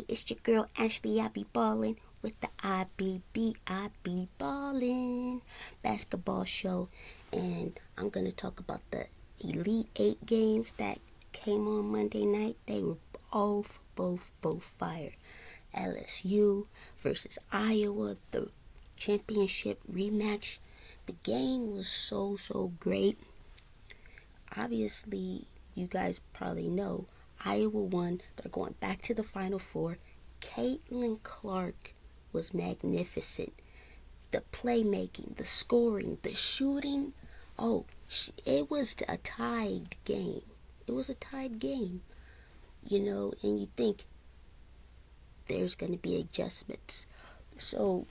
it's your girl Ashley. I be ballin' with the I be ballin' basketball show, and I'm gonna talk about the Elite Eight games that came on Monday night. They were both fire. LSU versus Iowa, the championship rematch. The game was so great. Obviously, you guys probably know Iowa won. They're going back to the Final Four. Caitlin Clark was magnificent. The playmaking, the scoring, the shooting. Oh, it was a tied game. It was a tied game, and you think there's going to be adjustments. So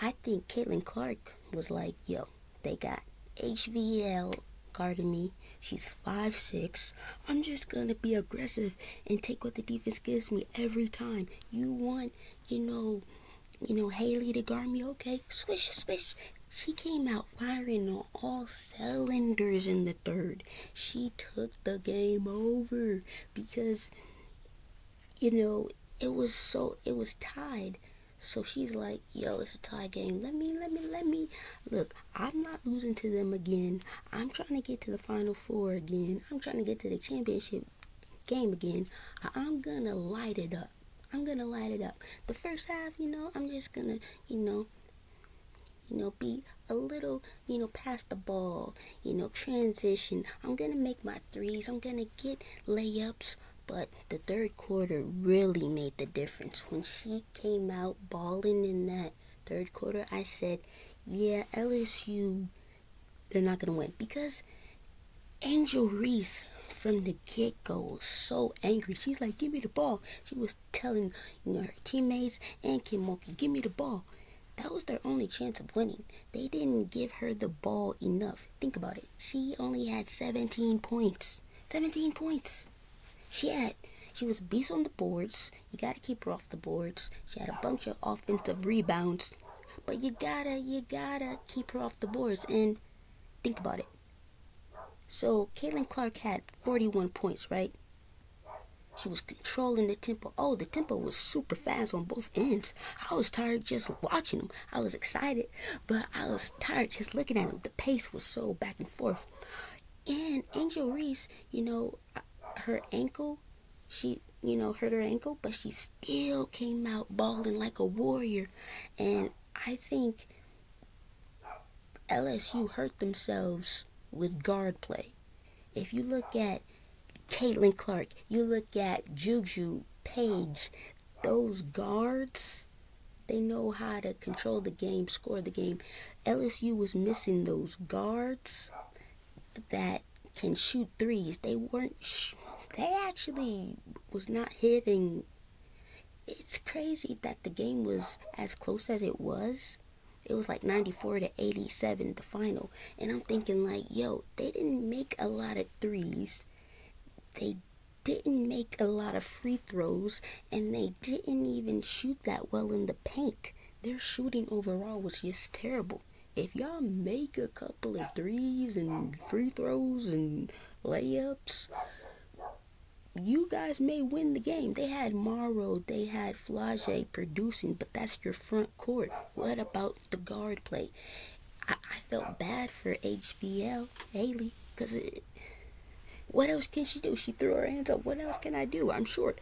I think Caitlin Clark was like, yo, they got HVL guarding me. She's 5'6". I'm just going to be aggressive and take what the defense gives me every time. You want, Haley to guard me? Okay, swish. She came out firing on all cylinders in the third. She took the game over because, it was tied. So she's like, yo, it's a tie game. Let me. Look, I'm not losing to them again. I'm trying to get to the Final Four again. I'm trying to get to the championship game again. I'm going to light it up. The first half, I'm just going to, be a little, pass the ball, transition. I'm going to make my threes. I'm going to get layups. But the third quarter really made the difference. When she came out balling in that third quarter, I said, yeah, LSU, they're not going to win. Because Angel Reese, from the get-go, was so angry. She's like, give me the ball. She was telling her teammates and Kim Mulkey, give me the ball. That was their only chance of winning. They didn't give her the ball enough. Think about it. She only had 17 points. 17 points. She was a beast on the boards. You gotta keep her off the boards. She had a bunch of offensive rebounds. But you gotta keep her off the boards. And think about it. So Caitlin Clark had 41 points, right? She was controlling the tempo. Oh, the tempo was super fast on both ends. I was tired just watching them. I was excited, but I was tired just looking at them. The pace was so back and forth. And Angel Reese, her ankle, she, hurt her ankle, but she still came out balling like a warrior. And I think LSU hurt themselves with guard play. If you look at Caitlin Clark, you look at Juju, Paige, those guards, they know how to control the game, score the game. LSU was missing those guards that can shoot threes. They actually was not hitting. It's crazy that the game was as close as it was. It was like 94-87, the final. And I'm thinking like, yo, they didn't make a lot of threes. They didn't make a lot of free throws. And they didn't even shoot that well in the paint. Their shooting overall was just terrible. If y'all make a couple of threes and free throws and layups, you guys may win the game. They had Morrow, they had flaujae producing, but that's your front court. What about the guard play? I felt bad for HBL, Haley, because what else can she do? She threw her hands up. What else can I do? I'm short.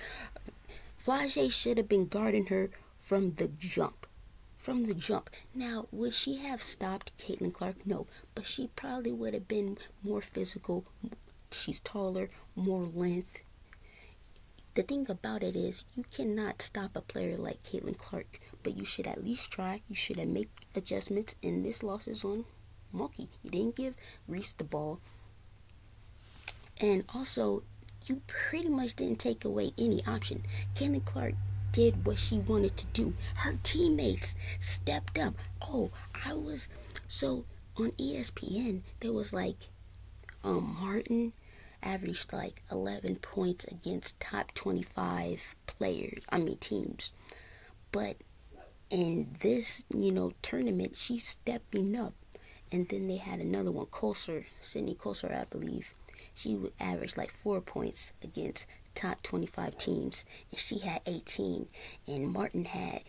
flaujae should have been guarding her from the jump. Now, would she have stopped Caitlin Clark? No, but she probably would have been more physical. She's taller, more length. The thing about it is, you cannot stop a player like Caitlin Clark, but you should at least try. You should have made adjustments, and this loss is on Mulkey. You didn't give Reese the ball. And also, you pretty much didn't take away any option. Caitlin Clark did what she wanted to do. Her teammates stepped up. So on ESPN, there was like Martin averaged like 11 points against top 25 teams. But in this, tournament, she's stepping up. And then they had another one, Sydney Coulter, I believe. She would average like 4 points against top 25 teams, and she had 18, and Martin had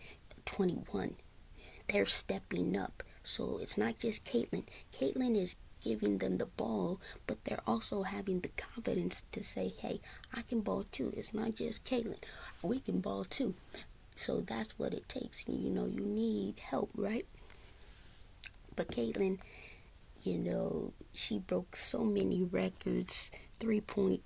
21. They're stepping up. So it's not just Caitlin. Caitlin is giving them the ball, but they're also having the confidence to say, hey, I can ball too. It's not just Caitlin. We can ball too. So that's what it takes. You know, you need help, right? But Caitlin, you know, she broke so many records, three-point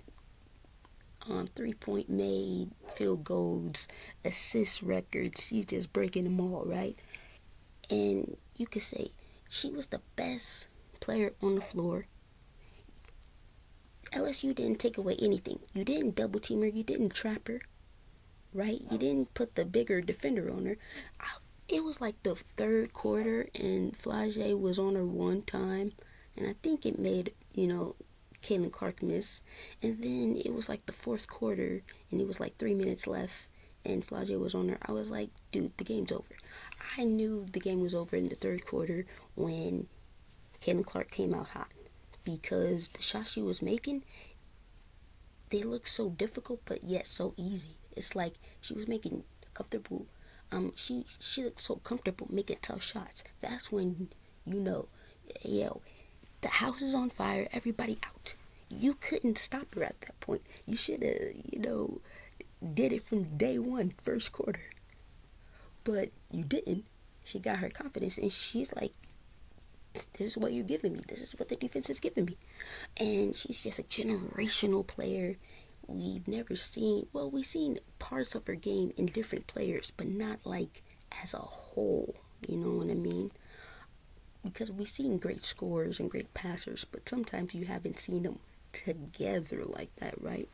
made, field goals, assist records. She's just breaking them all, right? And you could say she was the best player on the floor. LSU didn't take away anything. You didn't double team her. You didn't trap her, right? You didn't put the bigger defender on her. It was like the third quarter, and flaujae was on her one time, and I think it made, you know, Caitlin Clark miss. And then it was like the fourth quarter, and it was like 3 minutes left, and flaujae was on her. I was like, dude, the game's over. I knew the game was over in the third quarter when Caitlin Clark came out hot, because the shots she was making, they looked so difficult, but yet so easy. It's like she was making comfortable. She looked so comfortable making tough shots. That's when you know, yo, the house is on fire. Everybody out. You couldn't stop her at that point. You should have, you know, did it from day one, first quarter. But you didn't. She got her confidence, and she's like, this is what you're giving me. This is what the defense is giving me. And she's just a generational player. We've never seen, well, we've seen parts of her game in different players, but not like as a whole. You know what I mean? Because we've seen great scorers and great passers, but sometimes you haven't seen them together like that, right?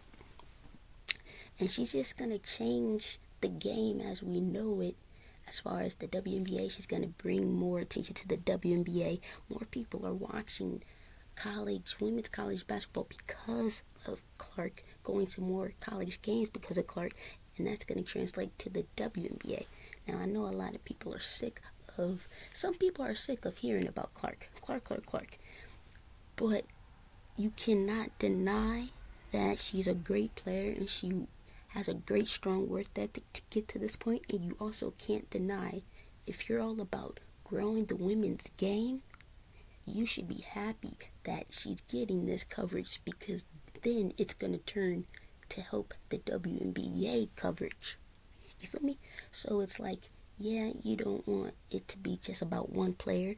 And she's just going to change the game as we know it. As far as the WNBA, she's going to bring more attention to the WNBA. More people are watching women's college basketball because of Clark, going to more college games because of Clark, and that's going to translate to the WNBA. Now, I know a lot of people are some people are sick of hearing about Clark. But you cannot deny that she's a great player, and she has a great strong work ethic to get to this point. And you also can't deny, if you're all about growing the women's game, you should be happy that she's getting this coverage, because then it's going to turn to help the WNBA coverage. You feel me? So it's like, yeah, you don't want it to be just about one player,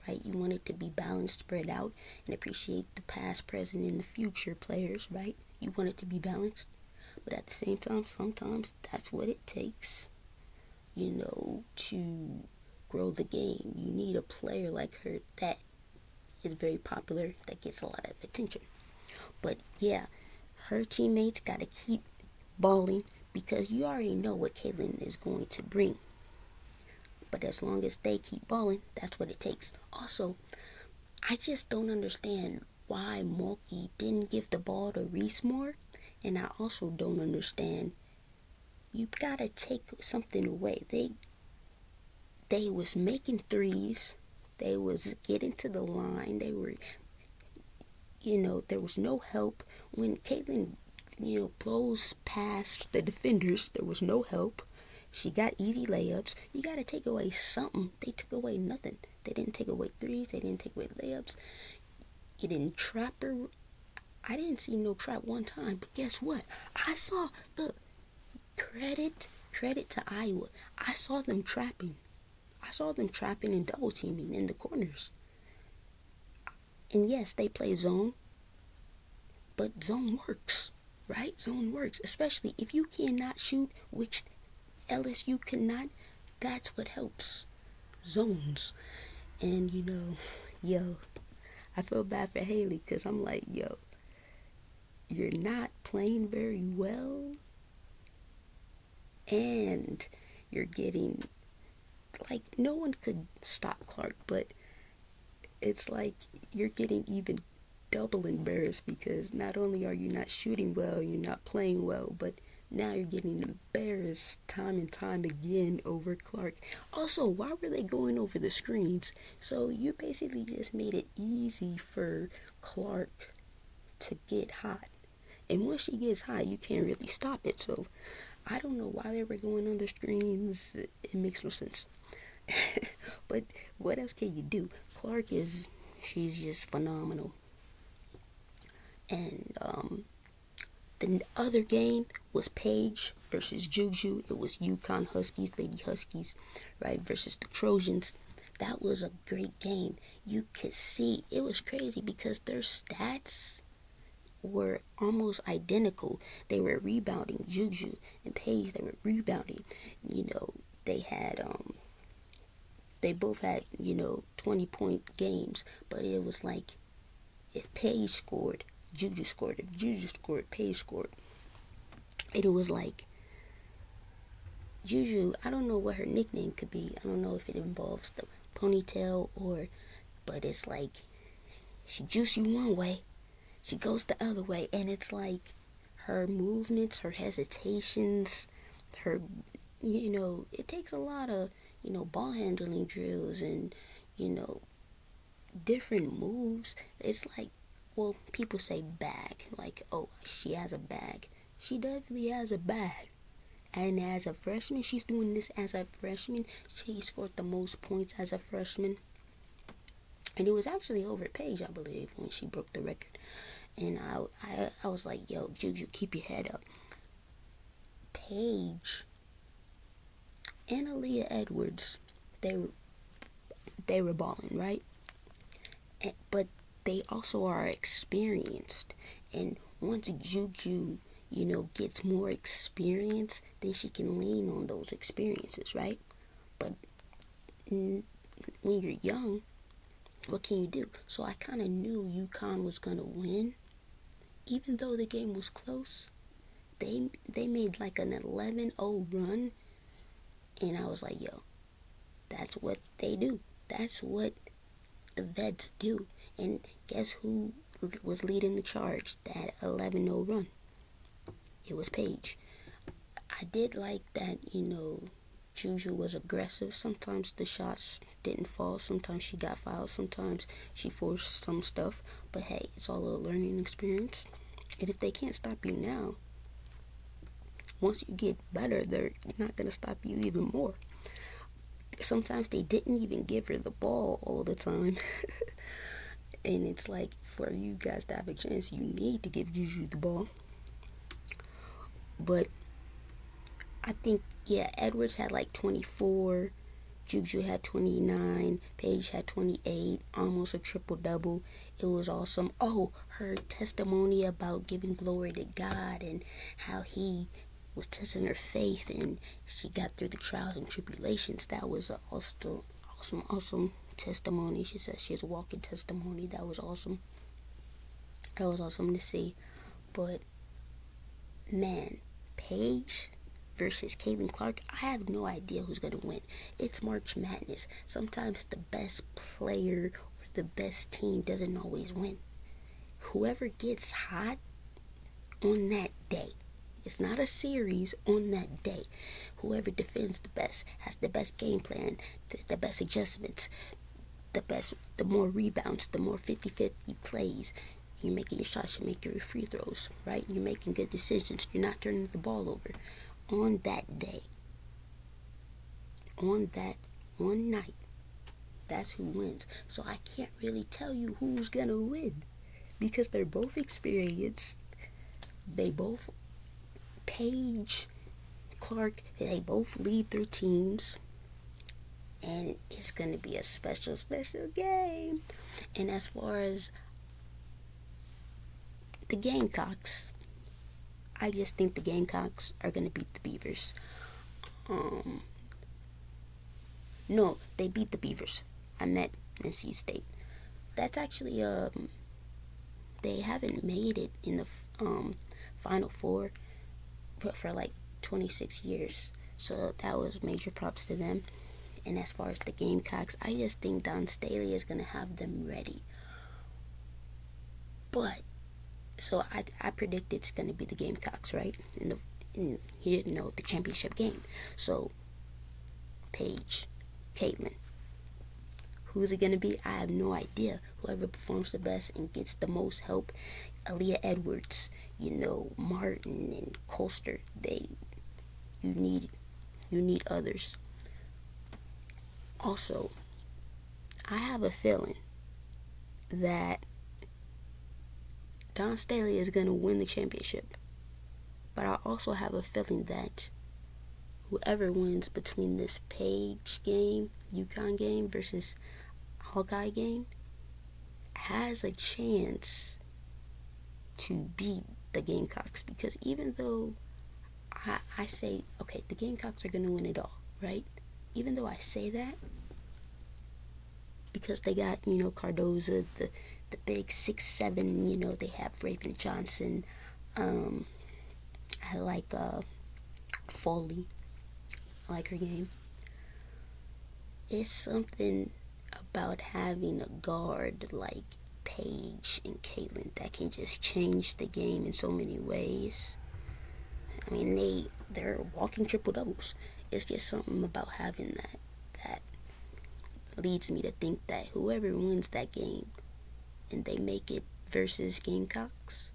right? You want it to be balanced, spread out, and appreciate the past, present, and the future players, right? You want it to be balanced. But at the same time, sometimes that's what it takes, you know, to grow the game. You need a player like her that is very popular, that gets a lot of attention. But yeah, her teammates got to keep balling, because you already know what Caitlin is going to bring. But as long as they keep balling, that's what it takes. Also, I just don't understand why Mulkey didn't give the ball to Reese more. And I also don't understand, you gotta take something away. They was making threes. They was getting to the line. They were, you know, there was no help. When Caitlin, you know, blows past the defenders, there was no help. She got easy layups. You gotta take away something. They took away nothing. They didn't take away threes. They didn't take away layups. You didn't trap her. I didn't see no trap one time, but guess what? I saw, look, credit to Iowa. I saw them trapping. And double teaming in the corners. And yes, they play zone, but zone works, right? Zone works, especially if you cannot shoot, which LSU cannot. That's what helps. Zones. And, you know, yo, I feel bad for Haley, because I'm like, yo, you're not playing very well, and you're getting, like, no one could stop Clark, but it's like you're getting even double embarrassed, because not only are you not shooting well, you're not playing well, but now you're getting embarrassed time and time again over Clark. Also, why were they going over the screens? So you basically just made it easy for Clark to get hot. And once she gets hot, you can't really stop it. So I don't know why they were going on the screens. It makes no sense. But what else can you do? She's just phenomenal. And the other game was Paige versus Juju. It was UCONN Huskies, Lady Huskies, right, versus the Trojans. That was a great game. You could see it was crazy because their stats were almost identical. They were rebounding. Juju and Paige, they were rebounding. They had they both had 20-point games, but it was like if Paige scored, Juju scored. If Juju scored, Paige scored. And it was like Juju, I don't know what her nickname could be. I don't know if it involves the ponytail but it's like she juicy one way, she goes the other way, and it's like her movements, her hesitations, it takes a lot of, ball handling drills and, different moves. It's like, well, people say bag, like, oh, she has a bag. She definitely has a bag. And as a freshman, she's doing this as a freshman. She scored the most points as a freshman. And it was actually over Paige, I believe, when she broke the record. And I was like, yo, Juju, keep your head up. Paige and Aaliyah Edwards, they were balling, right? But they also are experienced. And once Juju, gets more experience, then she can lean on those experiences, right? But when you're young, what can you do? So I kind of knew UConn was going to win. Even though the game was close, they made like an 11-0 run. And I was like, yo, that's what they do. That's what the vets do. And guess who was leading the charge? That 11-0 run. It was Paige. I did like that, Juju was aggressive. Sometimes the shots didn't fall. Sometimes she got fouled. Sometimes she forced some stuff. But hey, it's all a learning experience. And if they can't stop you now, once you get better, they're not going to stop you even more. Sometimes they didn't even give her the ball all the time. And it's like, for you guys to have a chance, you need to give Juju the ball. But I think, Edwards had like 24, Juju had 29, Paige had 28, almost a triple-double. It was awesome. Oh, her testimony about giving glory to God and how he was testing her faith and she got through the trials and tribulations. That was an awesome testimony. She said she has a walking testimony. That was awesome. That was awesome to see. But man, Paige versus Caitlin Clark, I have no idea who's going to win. It's March Madness. Sometimes the best player or the best team doesn't always win. Whoever gets hot on that day, it's not a series, on that day, whoever defends the best, has the best game plan, the best adjustments, the more rebounds, the more 50-50 plays. You're making your shots, you're making your free throws, right? You're making good decisions. You're not turning the ball over. On that day, on that one night, that's who wins. So I can't really tell you who's going to win because they're both experienced. They both, Paige, Clark, they both lead their teams. And it's going to be a special game. And as far as the Gamecocks, I just think the Gamecocks are going to beat the Beavers. No, they beat the Beavers. I meant NC State. That's actually, they haven't made it in the Final Four but for like 26 years. So that was major props to them. And as far as the Gamecocks, I just think Don Staley is going to have them ready. But so I predict it's going to be the Gamecocks, right? In the championship game. So Paige, Caitlin, who's it going to be? I have no idea. Whoever performs the best and gets the most help Aaliyah Edwards, Martin and Colster. You need others. Also, I have a feeling that Don Staley is going to win the championship. But I also have a feeling that whoever wins between this Page game, UConn game versus Hawkeye game has a chance to beat the Gamecocks. Because even though I say, okay, the Gamecocks are going to win it all, right? Even though I say that, because they got, Cardoza, the big 6'7", they have Raven Johnson. I like Foley. I like her game. It's something about having a guard like Paige and Caitlin that can just change the game in so many ways. I mean, they're walking triple doubles. It's just something about having that leads me to think that whoever wins that game and they make it versus Gamecocks,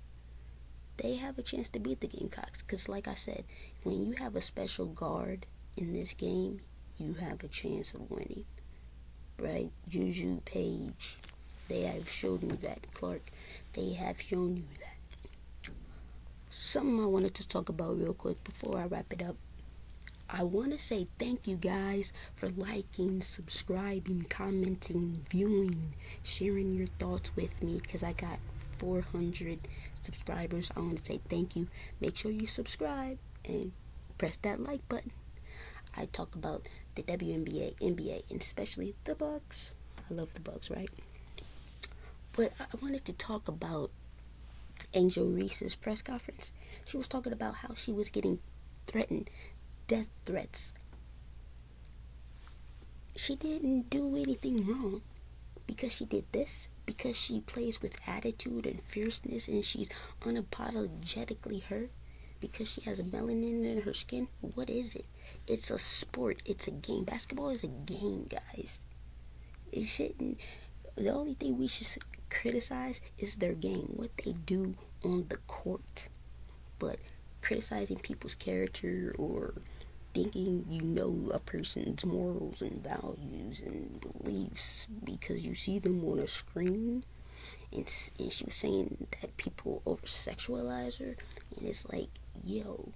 they have a chance to beat the Gamecocks. Because like I said, when you have a special guard in this game, you have a chance of winning, right? Juju, Page, they have shown you that. Clark, they have shown you that. Something I wanted to talk about real quick before I wrap it up. I want to say thank you guys for liking, subscribing, commenting, viewing, sharing your thoughts with me, because I got 400 subscribers. I want to say thank you. Make sure you subscribe and press that like button. I talk about the WNBA, NBA, and especially the Bucks. I love the Bucks, right? But I wanted to talk about Angel Reese's press conference. She was talking about how she was getting threatened, death threats. She didn't do anything wrong because she did this, because she plays with attitude and fierceness and she's unapologetically her, because she has a melanin in her skin. What is it? It's a sport. It's a game. Basketball is a game, guys. It shouldn't. The only thing we should criticize is their game, what they do on the court. But criticizing people's character or thinking you know a person's morals and values and beliefs because you see them on a screen, and she was saying that people over-sexualize her, and it's like, yo,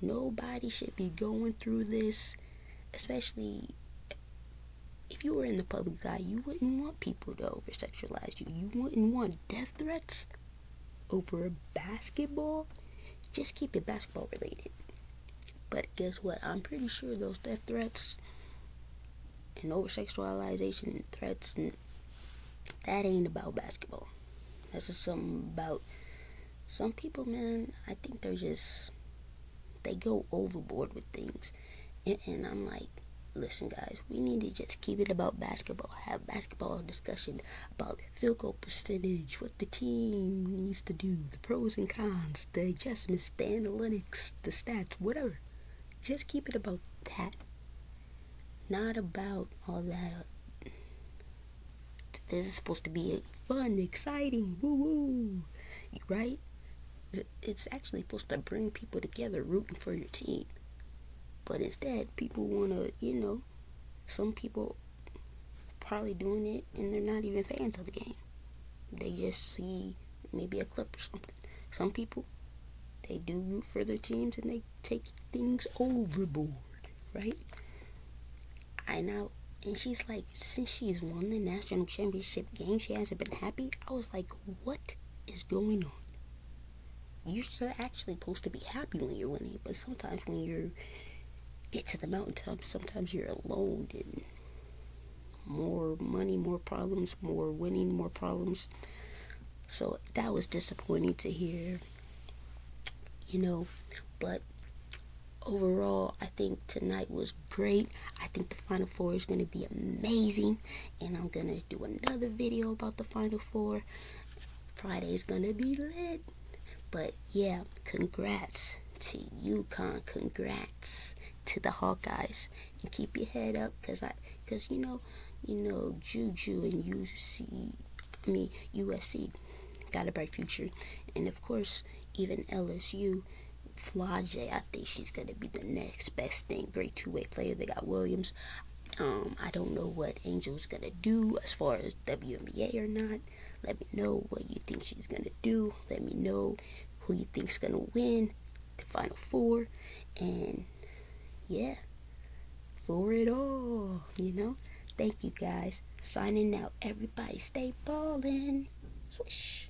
nobody should be going through this, especially if you were in the public eye. You wouldn't want people to over-sexualize you. You wouldn't want death threats over basketball. Just keep it basketball related. But guess what? I'm pretty sure those death threats and over-sexualization and threats, and that ain't about basketball. That's just something about some people, man. I think they go overboard with things. And I'm like, listen, guys, we need to just keep it about basketball. Have basketball discussion about field goal percentage, what the team needs to do, the pros and cons, the adjustments, the analytics, the stats, whatever. Just keep it about that. Not about all that. This is supposed to be fun, exciting, woo-woo, right? It's actually supposed to bring people together rooting for your team. But instead, people want to, some people probably doing it and they're not even fans of the game. They just see maybe a clip or something. Some people, they do root for their teams and they take things overboard, right? And she's like, since she's won the national championship game, she hasn't been happy. I was like, what is going on? You're actually supposed to be happy when you're winning, but sometimes when you get to the mountaintop, sometimes you're alone, and more money, more problems, more winning, more problems. So that was disappointing to hear, but overall, I think tonight was great. I think the Final Four is going to be amazing, and I'm going to do another video about the Final Four. Friday's going to be lit. But yeah, congrats to UConn. Congrats to the Hawkeyes. And keep your head up, because Juju and USC got a bright future. And of course, even LSU, flaujae, I think she's going to be the next best thing. Great two-way player. They got Williams. I don't know what Angel's going to do as far as WNBA or not. Let me know what you think she's going to do. Let me know who you think's going to win the Final Four. And yeah, for it all, Thank you guys. Signing out. Everybody stay ballin'. Swish.